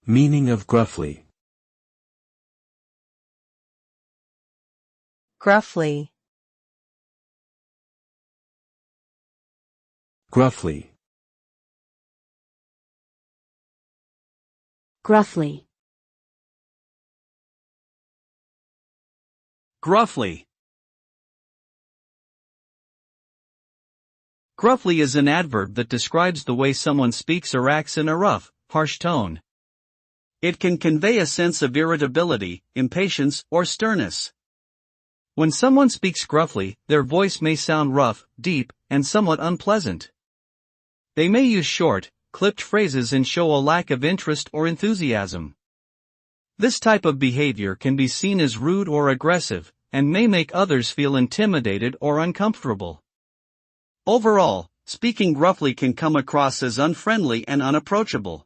Meaning of gruffly. Gruffly. Gruffly. Gruffly. Gruffly. Gruffly is an adverb that describes the way someone speaks or acts in a rough, harsh tone. It can convey a sense of irritability, impatience, or sternness. When someone speaks gruffly, their voice may sound rough, deep, and somewhat unpleasant. They may use short, clipped phrases and show a lack of interest or enthusiasm. This type of behavior can be seen as rude or aggressive, and may make others feel intimidated or uncomfortable. Overall, speaking gruffly can come across as unfriendly and unapproachable.